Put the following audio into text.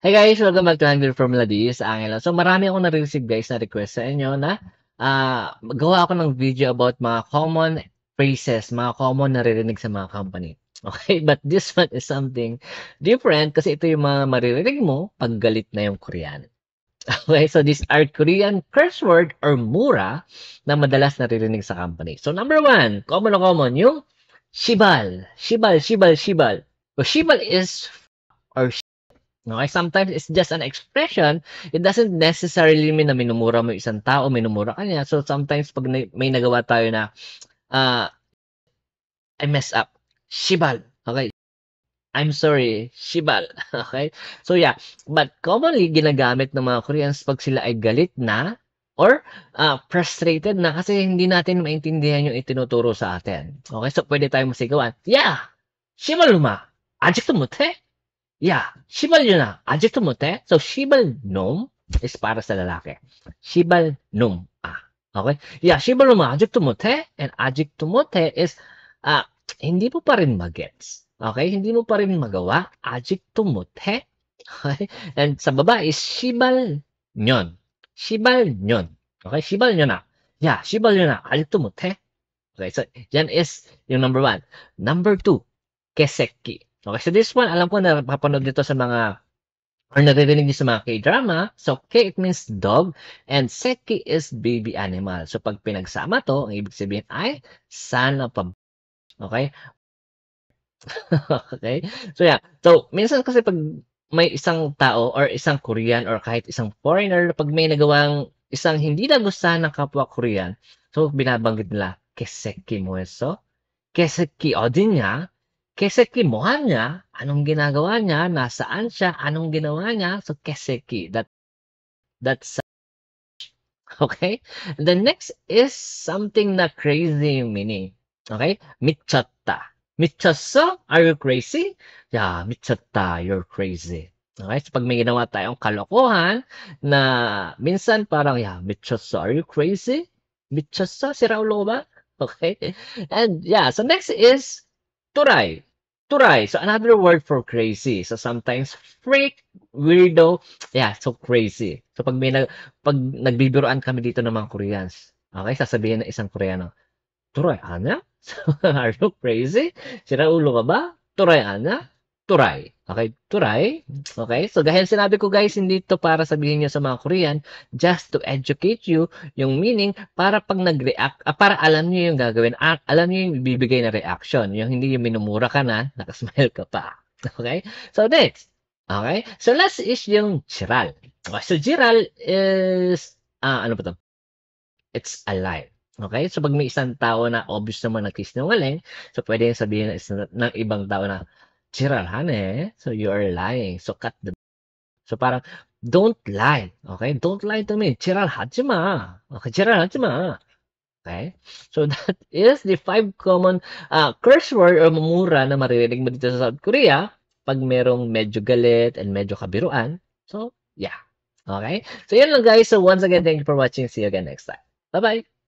Hey guys, welcome back to Hungry Formula D sa Angela. So marami akong nare-receive guys na request sa inyo na magawa ako ng video about mga common phrases, mga common naririnig sa mga company. Okay, but this one is something different kasi ito yung mga maririnig mo pag galit na yung Korean. Okay, so these are Korean curse word or mura na madalas naririnig sa company. So number one, common na common, yung shibal. Shibal, shibal, shibal. So shibal is or okay, sometimes it's just an expression. It doesn't necessarily mean na minumura mo isang tao, minumura ka niya. So sometimes pag may nagawa tayo na uh, I mess up, shibal. Okay, I'm sorry, shibal. Okay? So yeah, but commonly ginagamit ng mga Koreans pag sila ay galit na or frustrated na kasi hindi natin maintindihan yung itinuturo sa atin. Okay, so pwede tayong masigawan. Yeah, shibaluma. 아직도 못해? Yeah, 시발년아, 아직도 못해? So, 시발놈 is para sa lalaki. 시발놈. Okay? Yeah, 시발놈아, 아직도 못해? And 아직도 못해 is, hindi mo pa rin magets. Okay? Hindi mo pa rin magawa. 아직도 못해? Okay? And sa baba is 시발년. 시발년. Okay? 시발년아. Yeah, 시발년아, 아직도 못해? Okay, so yan is yung number one. Number two, keseki. Okay, so this one, alam ko na napapanood dito sa mga or naririnig niyo sa mga K-drama. So, K, it means dog, and seki is baby animal. So, pag pinagsama to, ang ibig sabihin ay son of a... Okay? Okay? So, yeah. So, minsan kasi pag may isang tao or isang Korean or kahit isang foreigner, pag may nagawang isang hindi nagustuhan ng kapwa Korean, so, binabanggit nila, keseki mo eso? Keseki 어디냐? Keseki 뭐하냐? Anong ginagawa niya? Nasaan siya? Anong ginawa niya? So keseki, that's okay. And the next is something na crazy meaning. Okay? 미쳤다. 미쳤어? Are you crazy? Yeah, 미쳤다. You're crazy. Okay? So pag may ginawa tayong kalokohan na minsan parang, yeah, 미쳤어. Are you crazy? 미쳤어? Sira ulo ba? Okay? And yeah, so next is turay. Turay. So another word for crazy. So sometimes freak, weirdo, yeah, so crazy. So pag nagbibiruan kami dito ng mga Koreans, okay, sasabihin ng isang Koreano, turay, ana? So, are you crazy? Sira ulo ka ba? Turay, ana? Turay. Okay, turay. Okay, so gaya sinabi ko guys, hindi to para sabihin nyo sa mga Korean, just to educate you yung meaning para pag nag-react, para alam nyo yung gagawin, alam nyo yung bibigay na reaction, yung hindi yung minumura ka na, nakasmile ka pa. Okay, so next. Okay, so last is yung chiral. Okay, so chiral is, ano ba to? It's a lie. Okay? So, pag may isang tao na obvious naman nagsisinungaling, so pwede yung sabihin ng ibang tao na, "Chiralhane, so you are lying. So, cut the..." So, parang, don't lie. Okay? Don't lie to me. Chiralhaji ma. Okay? Chiralhaji ma. Okay? So, that is the 5 common curse word or mumura na maririnig mo dito sa South Korea pag merong medyo galit and medyo kabiruan. So, yeah. Okay? So, yun lang guys. So, once again, thank you for watching. See you again next time. Bye-bye!